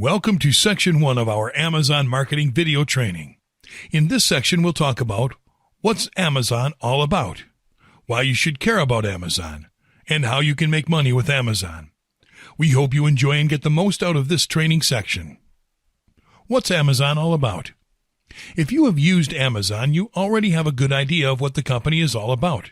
Welcome to Section 1 of our Amazon Marketing video training. In this section, we'll talk about what's Amazon all about, why you should care about Amazon, and how you can make money with Amazon. We hope you enjoy and get the most out of this training section. What's Amazon all about? If you have used Amazon, you already have a good idea of what the company is all about.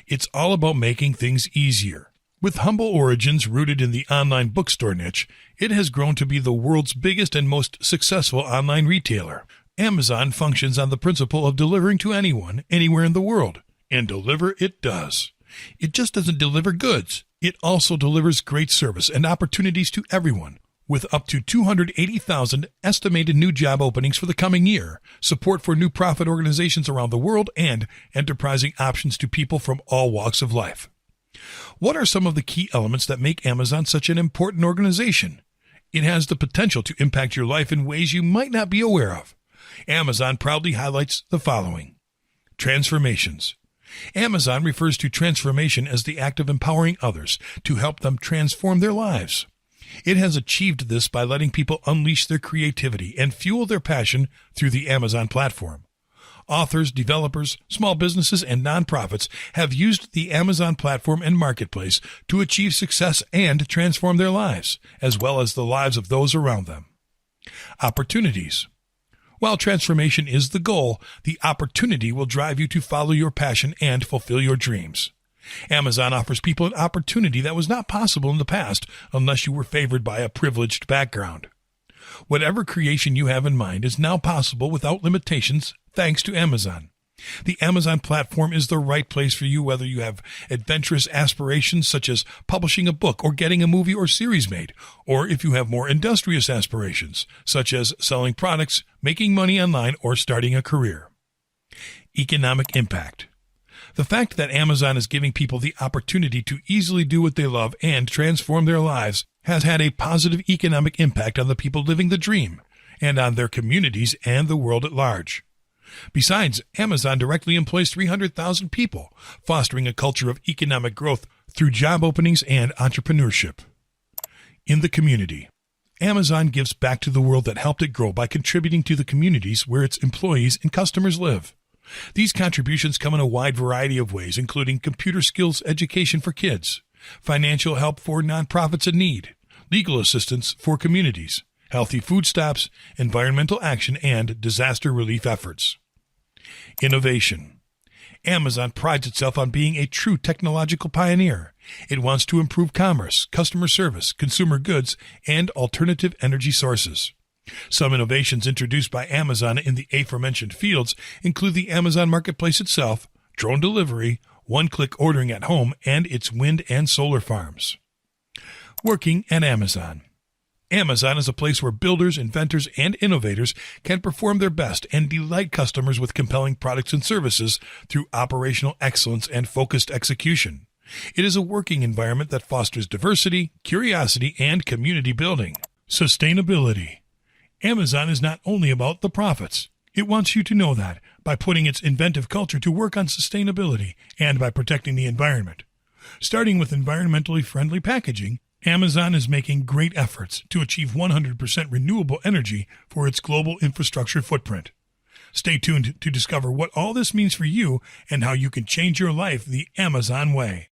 It's all about making things easier. With humble origins rooted in the online bookstore niche, it has grown to be the world's biggest and most successful online retailer. Amazon functions on the principle of delivering to anyone, anywhere in the world, and deliver it does. It just doesn't deliver goods. It also delivers great service and opportunities to everyone, with up to 280,000 estimated new job openings for the coming year, support for new profit organizations around the world, and enterprising options to people from all walks of life. What are some of the key elements that make Amazon such an important organization? It has the potential to impact your life in ways you might not be aware of. Amazon proudly highlights the following. Transformations. Amazon refers to transformation as the act of empowering others to help them transform their lives. It has achieved this by letting people unleash their creativity and fuel their passion through the Amazon platform. Authors, developers, small businesses, and nonprofits have used the Amazon platform and marketplace to achieve success and transform their lives, as well as the lives of those around them. Opportunities. While transformation is the goal, the opportunity will drive you to follow your passion and fulfill your dreams. Amazon offers people an opportunity that was not possible in the past unless you were favored by a privileged background. Whatever creation you have in mind is now possible without limitations thanks to Amazon. The Amazon platform is the right place for you whether you have adventurous aspirations such as publishing a book or getting a movie or series made, or if you have more industrious aspirations such as selling products, making money online, or starting a career. Economic impact. The fact that Amazon is giving people the opportunity to easily do what they love and transform their lives has had a positive economic impact on the people living the dream and on their communities and the world at large. Besides, Amazon directly employs 300,000 people, fostering a culture of economic growth through job openings and entrepreneurship. In the community, Amazon gives back to the world that helped it grow by contributing to the communities where its employees and customers live. These contributions come in a wide variety of ways, including computer skills education for kids, financial help for nonprofits in need, legal assistance for communities, healthy food stops, environmental action, and disaster relief efforts. Innovation. Amazon prides itself on being a true technological pioneer. It wants to improve commerce, customer service, consumer goods, and alternative energy sources. Some innovations introduced by Amazon in the aforementioned fields include the Amazon Marketplace itself, drone delivery, one-click ordering at home, and its wind and solar farms. Working at Amazon. Amazon is a place where builders, inventors, and innovators can perform their best and delight customers with compelling products and services through operational excellence and focused execution. It is a working environment that fosters diversity, curiosity, and community building. Sustainability. Amazon is not only about the profits. It wants you to know that by putting its inventive culture to work on sustainability and by protecting the environment. Starting with environmentally friendly packaging, Amazon is making great efforts to achieve 100% renewable energy for its global infrastructure footprint. Stay tuned to discover what all this means for you and how you can change your life the Amazon way.